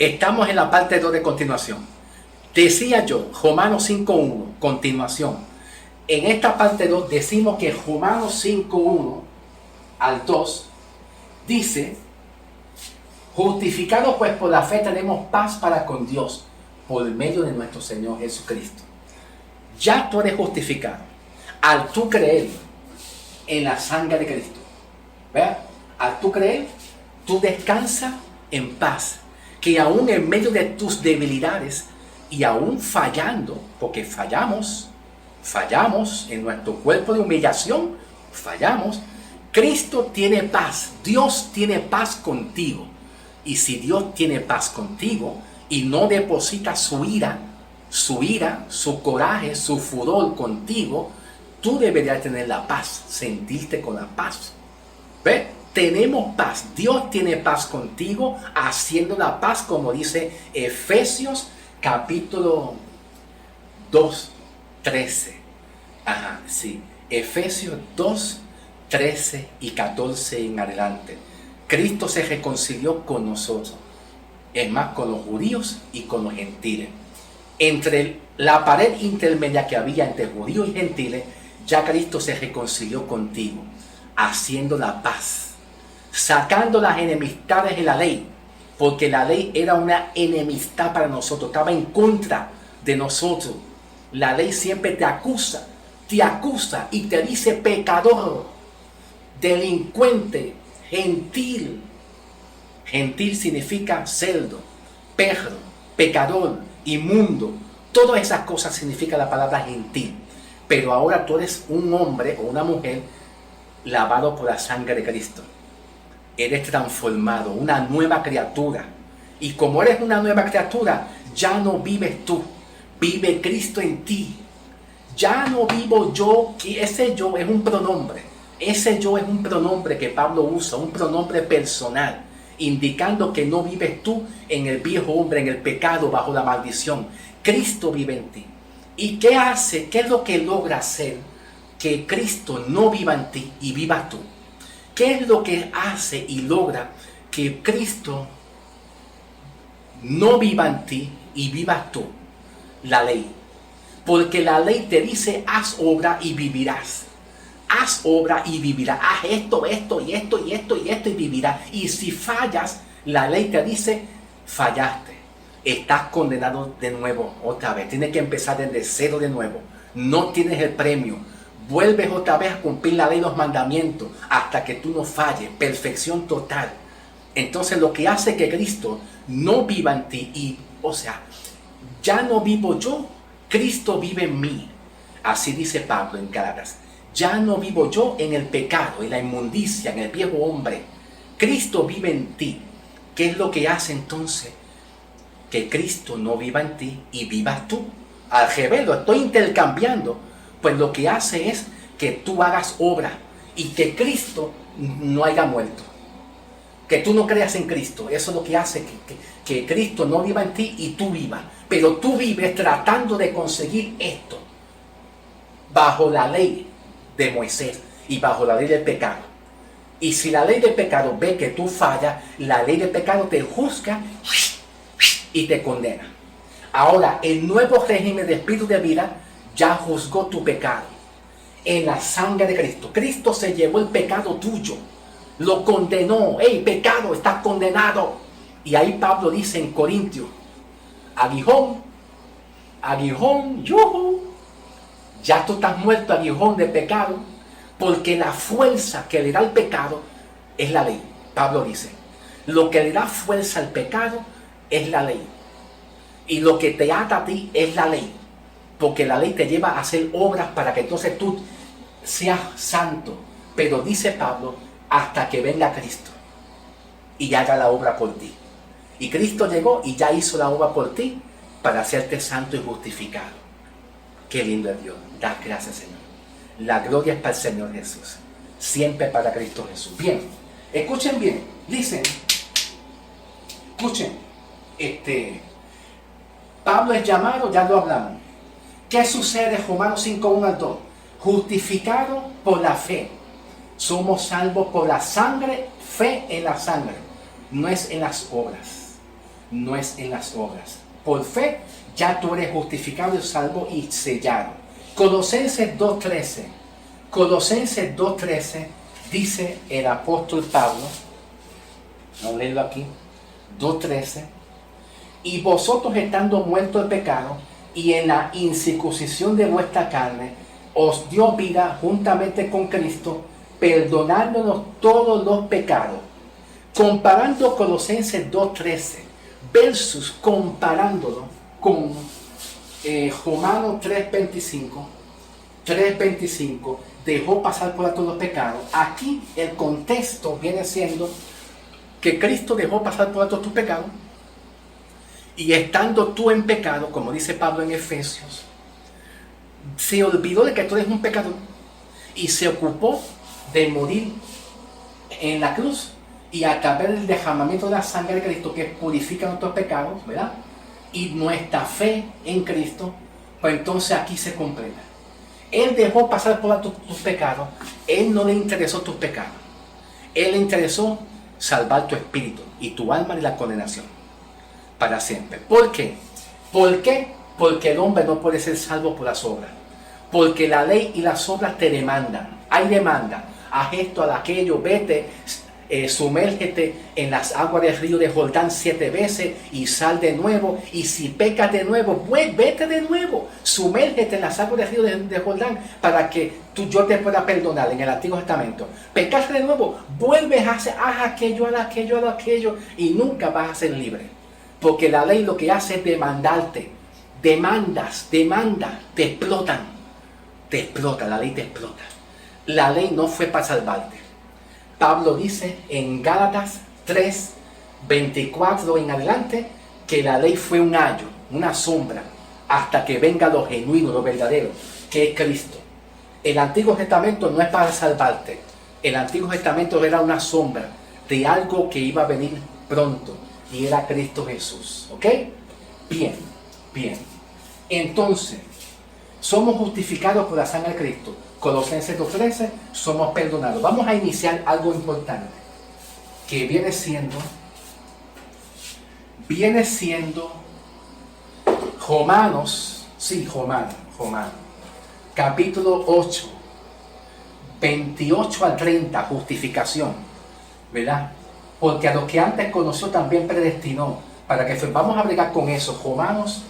Estamos en la parte 2 de continuación. Decía yo, Romanos 5.1, continuación. En esta parte 2 decimos que Romanos 5.1 al 2 dice: justificados pues por la fe tenemos paz para con Dios por medio de nuestro Señor Jesucristo. Ya tú eres justificado al tú creer en la sangre de Cristo. ¿Verdad? Al tú creer, tú descansas en paz, que aún en medio de tus debilidades y aún fallando, porque fallamos en nuestro cuerpo de humillación, fallamos, Cristo tiene paz, Dios tiene paz contigo. Y si Dios tiene paz contigo y no deposita su ira, su coraje, su furor contigo, tú deberías tener la paz, sentirte con la paz. ¿Ves? Tenemos paz, Dios tiene paz contigo, haciendo la paz, como dice Efesios capítulo 2, 13. Efesios 2, 13 y 14 en adelante. Cristo se reconcilió con nosotros, es más, con los judíos y con los gentiles. Entre la pared intermedia que había entre judíos y gentiles, ya Cristo se reconcilió contigo, haciendo la paz, sacando las enemistades de la ley, porque la ley era una enemistad para nosotros, estaba en contra de nosotros. La ley siempre te acusa y te dice pecador, delincuente, gentil. Gentil significa cerdo, perro, pecador, inmundo. Todas esas cosas significa la palabra gentil. Pero ahora tú eres un hombre o una mujer lavado por la sangre de Cristo. Eres transformado, una nueva criatura. Y como eres una nueva criatura, ya no vives tú, vive Cristo en ti. Ya no vivo yo, que ese yo es un pronombre. Ese yo es un pronombre que Pablo usa, un pronombre personal, indicando que no vives tú en el viejo hombre, en el pecado, bajo la maldición. Cristo vive en ti. ¿Y qué hace? ¿Qué es lo que logra hacer que Cristo no viva en ti y vivas tú? ¿Qué es lo que hace y logra que Cristo no viva en ti y vivas tú? La ley. Porque la ley te dice: haz obra y vivirás. Haz obra y vivirás. Haz esto y vivirás. Y si fallas, la ley te dice: fallaste. Estás condenado de nuevo, otra vez. Tienes que empezar desde cero de nuevo. No tienes el premio. Vuelves otra vez a cumplir la ley y los mandamientos hasta que tú no falles. Perfección total. Entonces lo que hace que Cristo no viva en ti, ya no vivo yo, Cristo vive en mí. Así dice Pablo en Gálatas. Ya no vivo yo en el pecado, en la inmundicia, en el viejo hombre. Cristo vive en ti. ¿Qué es lo que hace entonces que Cristo no viva en ti y vivas tú? Al revés, lo estoy intercambiando. Pues lo que hace es que tú hagas obra y que Cristo no haya muerto. Que tú no creas en Cristo. Eso es lo que hace que Cristo no viva en ti y tú vivas. Pero tú vives tratando de conseguir esto bajo la ley de Moisés y bajo la ley del pecado. Y si la ley del pecado ve que tú fallas, la ley del pecado te juzga y te condena. Ahora, el nuevo régimen de espíritu de vida ya juzgó tu pecado en la sangre de Cristo. Cristo se llevó el pecado tuyo, lo condenó. ¡Hey, pecado, estás condenado! Y ahí Pablo dice en Corintios: aguijón, yuhu, ya tú estás muerto, aguijón de pecado, porque la fuerza que le da el pecado es la ley. Pablo dice: lo que le da fuerza al pecado es la ley, y lo que te ata a ti es la ley, porque la ley te lleva a hacer obras para que entonces tú seas santo. Pero dice Pablo: hasta que venga Cristo y haga la obra por ti. Y Cristo llegó y ya hizo la obra por ti para hacerte santo y justificado. Qué lindo es Dios. Da gracias, Señor. La gloria es para el Señor Jesús, siempre para Cristo Jesús. Bien, escuchen bien, dicen, escuchen, Pablo es llamado, ya lo hablamos. ¿Qué sucede? Romanos 5:1 al 2. Justificado por la fe. Somos salvos por la sangre, fe en la sangre, no es en las obras. no es en las obras. Por fe ya tú eres justificado, salvo y sellado. Colosenses 2.13. Colosenses 2.13 dice el apóstol Pablo, vamos a leerlo aquí, 2.13, y vosotros estando muertos de pecado y en la incircuncisión de vuestra carne, os dio vida juntamente con Cristo, perdonándonos todos los pecados. Comparando Colosenses 2.13 versus comparándolo con Romanos 3.25, dejó pasar por todos los pecados. Aquí el contexto viene siendo que Cristo dejó pasar por todos tus pecados, y estando tú en pecado, como dice Pablo en Efesios, se olvidó de que tú eres un pecador y se ocupó de morir en la cruz y a través del derramamiento de la sangre de Cristo, que purifica nuestros pecados, ¿verdad? Y nuestra fe en Cristo, pues entonces aquí se completa. Él dejó pasar por tus pecados. Él no le interesó tus pecados. Él le interesó salvar tu espíritu y tu alma de la condenación para siempre. ¿Por qué? ¿Por qué? Porque el hombre no puede ser salvo por las obras. Porque la ley y las obras te demandan. Hay demanda. Haz esto, haz aquello, vete, sumérgete en las aguas del río de Jordán 7 veces y sal de nuevo. Y si pecas de nuevo, vete de nuevo. Sumérgete en las aguas del río de Jordán para que yo te pueda perdonar en el Antiguo Testamento. Pecaste de nuevo, vuelves a hacer, haz aquello, y nunca vas a ser libre. Porque la ley lo que hace es demandarte. Demanda, te explota, la ley te explota. La ley no fue para salvarte. Pablo dice en Gálatas 3:24 en adelante que la ley fue un ayo, una sombra, hasta que venga lo genuino, lo verdadero, que es Cristo. El Antiguo Testamento no es para salvarte. El Antiguo Testamento era una sombra de algo que iba a venir pronto, y era Cristo Jesús. ¿Ok? Bien. Entonces, somos justificados por la sangre de Cristo. Colosenses 2.13, somos perdonados. Vamos a iniciar algo importante, que viene siendo Romanos, capítulo 8, 28 al 30, justificación, ¿verdad? Porque a los que antes conoció también predestinó, para que vamos a bregar con eso. Romanos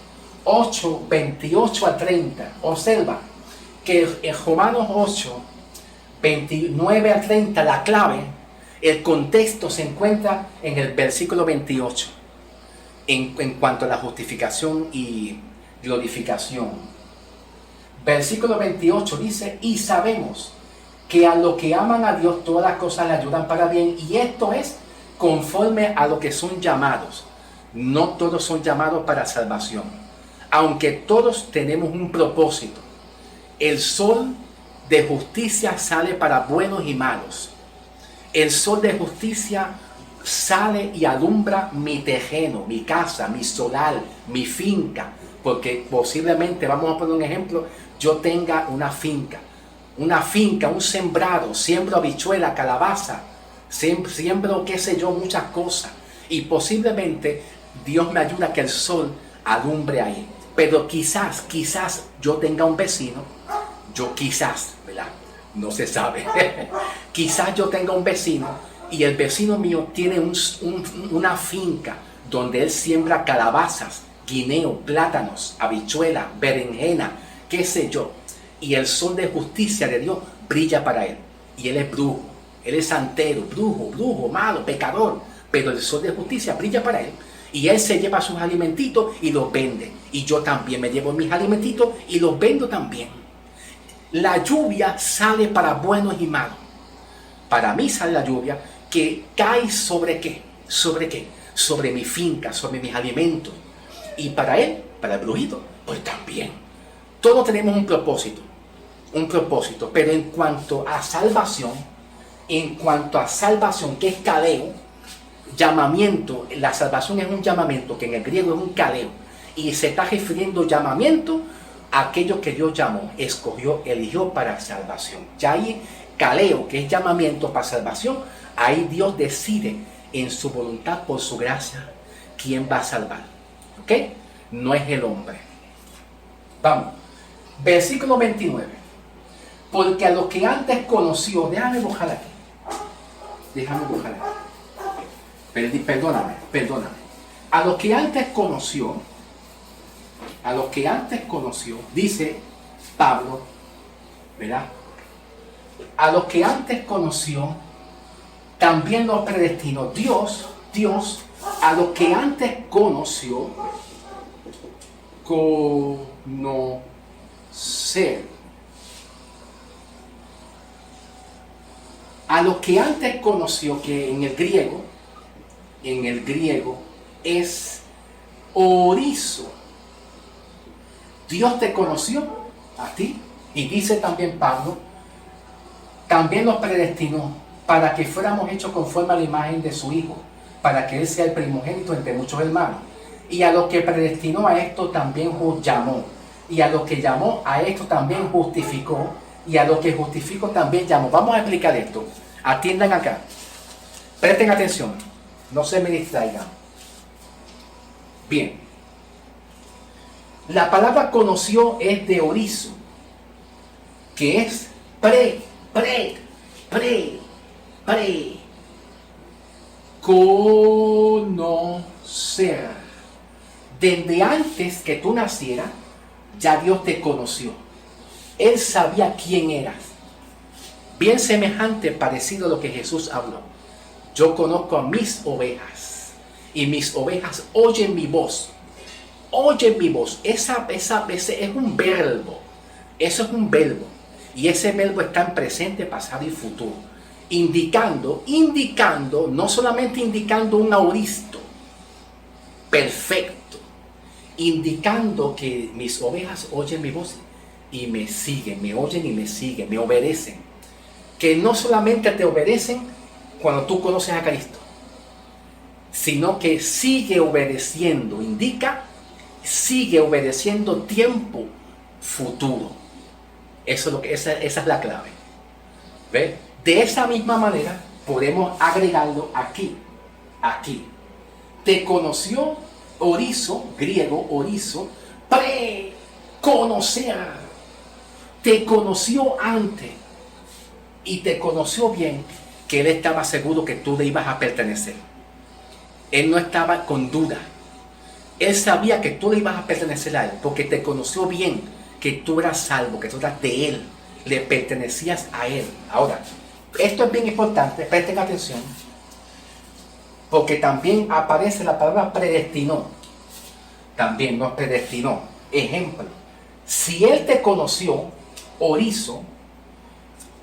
8, 28 a 30. Observa que en Romanos 8, 29 a 30, la clave, el contexto se encuentra en el versículo 28, en cuanto a la justificación y glorificación. Versículo 28 dice: y sabemos que a los que aman a Dios todas las cosas le ayudan para bien, y esto es conforme a lo que son llamados. No todos son llamados para salvación, aunque todos tenemos un propósito. El sol de justicia sale para buenos y malos. El sol de justicia sale y alumbra mi terreno, mi casa, mi solar, mi finca. Porque posiblemente, vamos a poner un ejemplo, yo tenga una finca, un sembrado, siembro habichuela, calabaza, siembro qué sé yo, muchas cosas. Y posiblemente Dios me ayuda a que el sol alumbre ahí. Pero quizás yo tenga un vecino, ¿verdad? No se sabe. Quizás yo tenga un vecino y el vecino mío tiene una finca donde él siembra calabazas, guineo, plátanos, habichuela, berenjena, qué sé yo. Y el sol de justicia de Dios brilla para él. Y él es brujo, él es santero, brujo, malo, pecador. Pero el sol de justicia brilla para él. Y él se lleva sus alimentitos y los vende. Y yo también me llevo mis alimentitos y los vendo también. La lluvia sale para buenos y malos. Para mí sale la lluvia que cae ¿sobre qué? ¿Sobre qué? Sobre mi finca, sobre mis alimentos. Y para él, para el brujito, pues también. Todos tenemos un propósito. Pero en cuanto a salvación, que es caleo, llamamiento, la salvación es un llamamiento, que en el griego es un caleo, y se está refiriendo llamamiento a aquello que Dios llamó, escogió, eligió para salvación. Ya ahí caleo, que es llamamiento para salvación, ahí Dios decide en su voluntad, por su gracia, quien va a salvar. ¿Ok? No es el hombre. Vamos. Versículo 29. Porque a los que antes conoció, déjame buscar aquí. Perdóname. A los que antes conoció, dice Pablo, ¿verdad? A los que antes conoció, también los predestinó. Dios, a los que antes conoció, conocer. A los que antes conoció, que en el griego es orizo. Dios te conoció a ti, y dice también Pablo, también los predestinó para que fuéramos hechos conforme a la imagen de su Hijo, para que Él sea el primogénito entre muchos hermanos. Y a los que predestinó a esto también llamó, y a los que llamó a esto también justificó, y a los que justificó también llamó. Vamos a explicar esto. Atiendan acá. Presten atención. No se me distraigan. Bien. La palabra conoció es de orizo, que es conocer. Desde antes que tú nacieras, ya Dios te conoció. Él sabía quién eras. Bien semejante, parecido a lo que Jesús habló. Yo conozco a mis ovejas, y mis ovejas oyen mi voz. Oyen mi voz. Esa es un verbo. Eso es un verbo. Y ese verbo está en presente, pasado y futuro. Indicando, no solamente indicando un auristo perfecto, indicando que mis ovejas oyen mi voz y me siguen, me oyen y me siguen, me obedecen. Que no solamente te obedecen cuando tú conoces a Cristo, sino que sigue obedeciendo, sigue obedeciendo tiempo futuro. Eso es lo que, esa es la clave. ¿Ve? De esa misma manera podemos agregarlo aquí. Te conoció, orizo, griego, orizo, conocer. Te conoció antes y te conoció bien, que Él estaba seguro que tú le ibas a pertenecer. Él no estaba con duda. Él sabía que tú le ibas a pertenecer a Él, porque te conoció bien, que tú eras salvo, que tú eras de Él, le pertenecías a Él. Ahora, esto es bien importante, presten atención, porque también aparece la palabra predestinó. También nos predestinó. Ejemplo, si Él te conoció, orizo,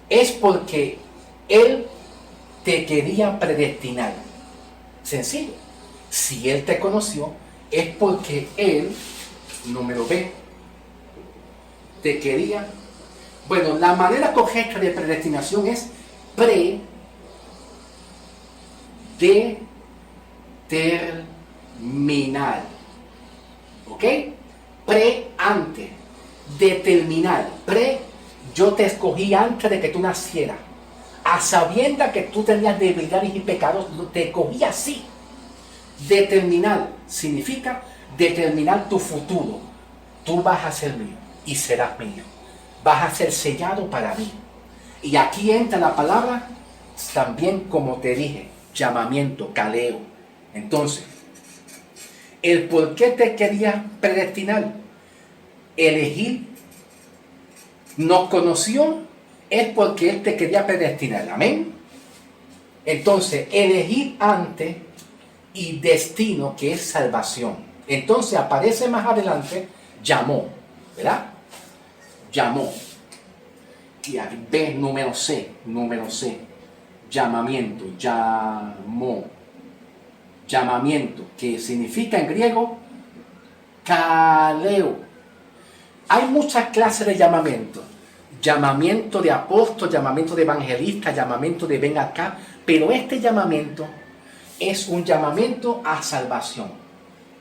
es porque Él te quería predestinar. Sencillo. Si Él te conoció, es porque Él, número B, te quería. Bueno, la manera correcta de predestinación es predeterminar. ¿Ok? Antes. Determinar. Yo te escogí antes de que tú nacieras. A sabiendas que tú tenías debilidades y pecados, te escogí así. Determinar significa determinar tu futuro. Tú vas a ser mío y serás mío. Vas a ser sellado para mí. Y aquí entra la palabra, también como te dije, llamamiento, caleo. Entonces, el por qué te quería predestinar, elegir, nos conoció, es porque Él te quería predestinar. Amén. Entonces, elegir antes y destino, que es salvación. Entonces aparece más adelante, llamó, ¿verdad? Llamó. Y aquí ve número C, llamamiento, llamamiento, que significa en griego kaleo. Hay muchas clases de llamamiento. Llamamiento de apóstol, llamamiento de evangelista, llamamiento de ven acá, pero este llamamiento es un llamamiento a salvación.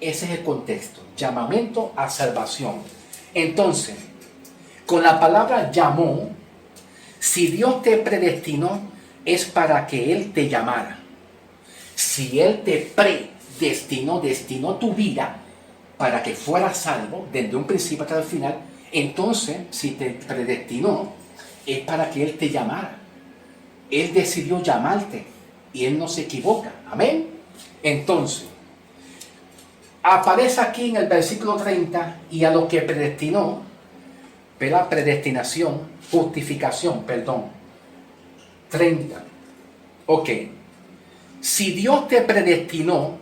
Ese es el contexto, llamamiento a salvación. Entonces, con la palabra llamó, si Dios te predestinó, es para que Él te llamara. Si Él te destinó tu vida para que fueras salvo desde un principio hasta el final, entonces si te predestinó es para que Él te llamara. Él decidió llamarte y Él no se equivoca. Amén. Entonces, aparece aquí en el versículo 30, y a lo que predestinó, ¿verdad? Predestinación, justificación, perdón. 30. Ok. Si Dios te predestinó,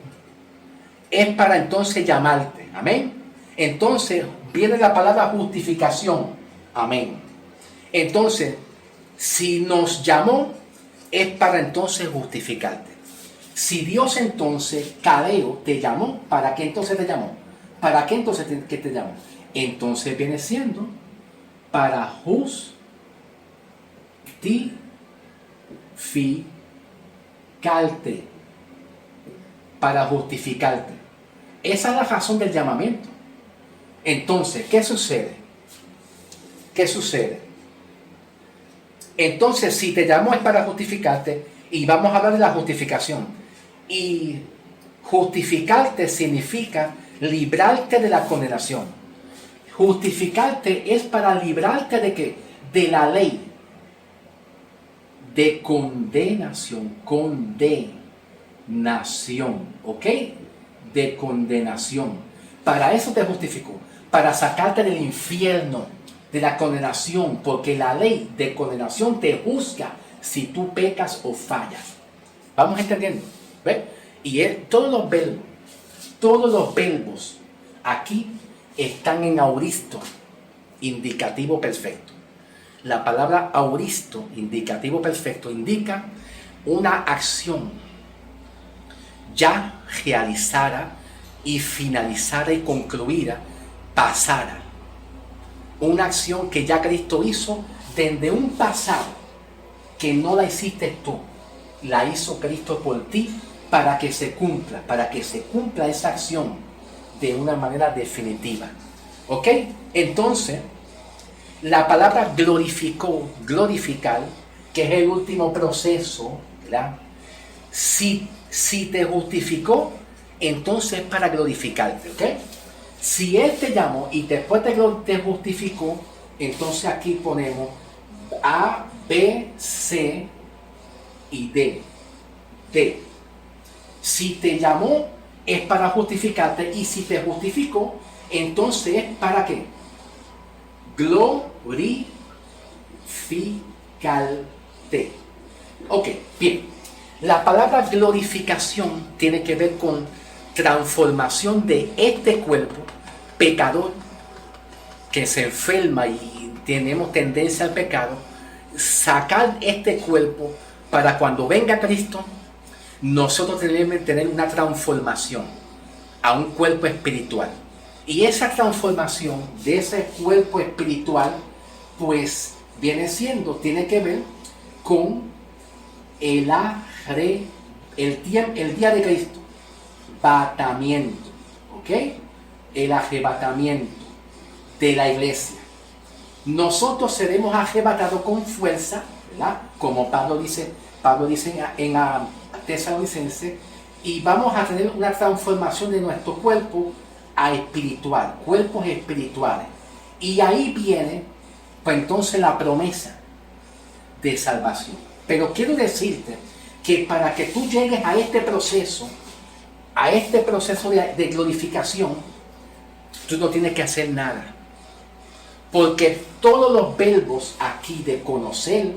es para entonces llamarte. Amén. Entonces, viene la palabra justificación. Amén. Entonces, si nos llamó, es para entonces justificarte. Si Dios entonces, Cadeo, te llamó, ¿para qué entonces te llamó? ¿Para qué entonces te llamó? Entonces viene siendo para justificarte. Para justificarte. Esa es la razón del llamamiento. Entonces, ¿qué sucede? ¿Qué sucede? Entonces, si te llamó es para justificarte, y vamos a hablar de la justificación. Y justificarte significa librarte de la condenación. Justificarte es para librarte de ¿qué? De la ley. De condenación. ¿Ok? De condenación. Para eso te justificó. Para sacarte del infierno, de la condenación, porque la ley de condenación te juzga si tú pecas o fallas. Vamos entendiendo, ¿ves? Y todos los verbos aquí están en auristo, indicativo perfecto. La palabra auristo, indicativo perfecto, indica una acción ya realizada y finalizada y concluida, pasada. Una acción que ya Cristo hizo desde un pasado que no la hiciste tú, la hizo Cristo por ti para que se cumpla esa acción de una manera definitiva. ¿Ok? Entonces, la palabra glorificar, que es el último proceso, ¿verdad? Si te justificó, entonces para glorificarte, ¿ok? Si Él te llamó y después te justificó, entonces aquí ponemos A, B, C y D. Si te llamó es para justificarte, y si te justificó, entonces es para ¿qué? Glorificarte. Ok, bien. La palabra glorificación tiene que ver con transformación de este cuerpo pecador que se enferma y tenemos tendencia al pecado, sacar este cuerpo para cuando venga Cristo, nosotros tenemos que tener una transformación a un cuerpo espiritual. Y esa transformación de ese cuerpo espiritual, pues tiene que ver con el día de Cristo, arrebatamiento, ¿ok? El arrebatamiento de la iglesia. Nosotros seremos arrebatados con fuerza, ¿verdad? Como Pablo dice en Tesalonicenses, y vamos a tener una transformación de nuestro cuerpo a espiritual, cuerpos espirituales. Y ahí viene, pues entonces la promesa de salvación. Pero quiero decirte que para que tú llegues a este proceso de glorificación, tú no tienes que hacer nada. Porque todos los verbos aquí de conocer,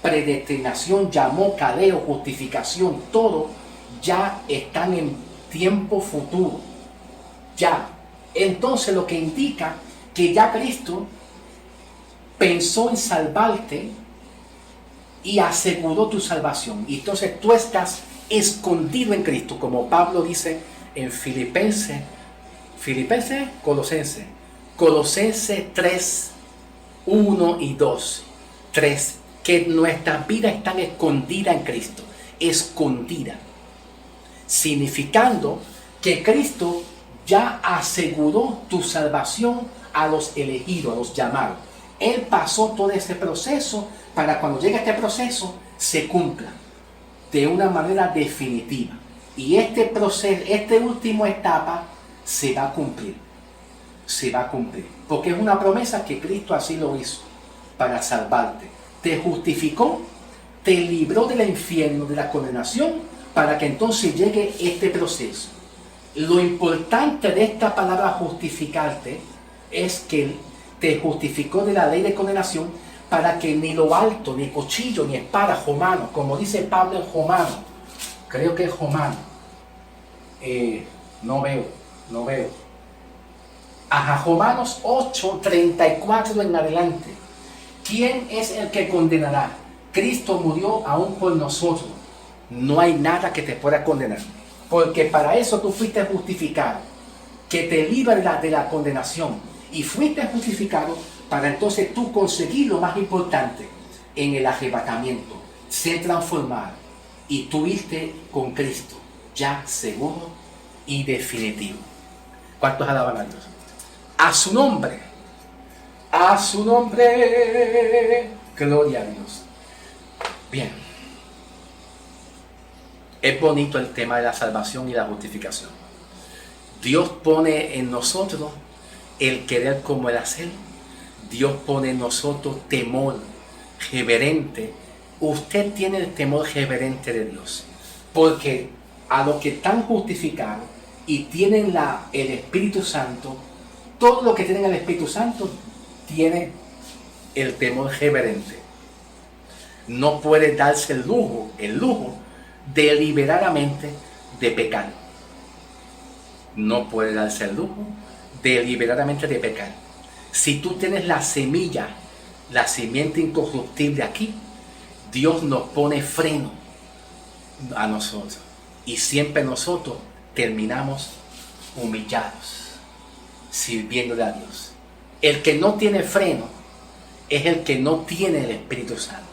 predestinación, llamó, cadeo, justificación, todo ya están en tiempo futuro. Ya. Entonces lo que indica que ya Cristo pensó en salvarte y aseguró tu salvación. Y entonces tú estás escondido en Cristo, como Pablo dice en Colosenses 3, 1 y 2. 3. Que nuestras vidas están escondidas en Cristo. Escondida. Significando que Cristo ya aseguró tu salvación a los elegidos, a los llamados. Él pasó todo ese proceso para cuando llegue este proceso se cumpla de una manera definitiva. Y este proceso, esta última etapa se va a cumplir. Se va a cumplir. Porque es una promesa que Cristo así lo hizo para salvarte. Te justificó, te libró del infierno, de la condenación, para que entonces llegue este proceso. Lo importante de esta palabra justificarte es que te justificó de la ley de condenación para que ni lo alto, ni cuchillo, ni espada, Romano, como dice Pablo en Romano, creo que es Romano, no veo. Ajá, Romanos 8:34 en adelante. ¿Quién es el que condenará? Cristo murió aún por nosotros. No hay nada que te pueda condenar. Porque para eso tú fuiste justificado. Que te libra de la condenación. Y fuiste justificado para entonces tú conseguir lo más importante en el arrebatamiento. Ser transformado. Y tú irte con Cristo. Ya seguro y definitivo. ¿Cuántos alaban a Dios? A su nombre. A su nombre. Gloria a Dios. Bien. Es bonito el tema de la salvación y la justificación. Dios pone en nosotros el querer como el hacer. Dios pone en nosotros temor reverente. Usted tiene el temor reverente de Dios. Porque a los que están justificados y tienen el Espíritu Santo, todo lo que tienen el Espíritu Santo tiene el temor reverente. No puede darse el lujo deliberadamente de pecar. No puede darse el lujo deliberadamente de pecar. Si tú tienes la semilla, la simiente incorruptible aquí, Dios nos pone freno a nosotros. Y siempre nosotros terminamos humillados, sirviéndole a Dios. El que no tiene freno es el que no tiene el Espíritu Santo,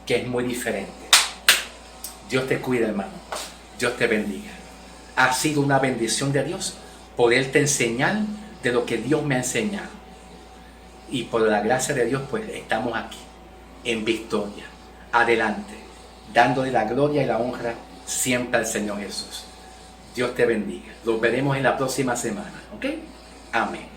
que es muy diferente. Dios te cuida, hermano. Dios te bendiga. Ha sido una bendición de Dios poderte enseñar de lo que Dios me ha enseñado. Y por la gracia de Dios, pues estamos aquí, en victoria, adelante, dándole la gloria y la honra siempre al Señor Jesús. Dios te bendiga. Los veremos en la próxima semana, ¿ok? Amén.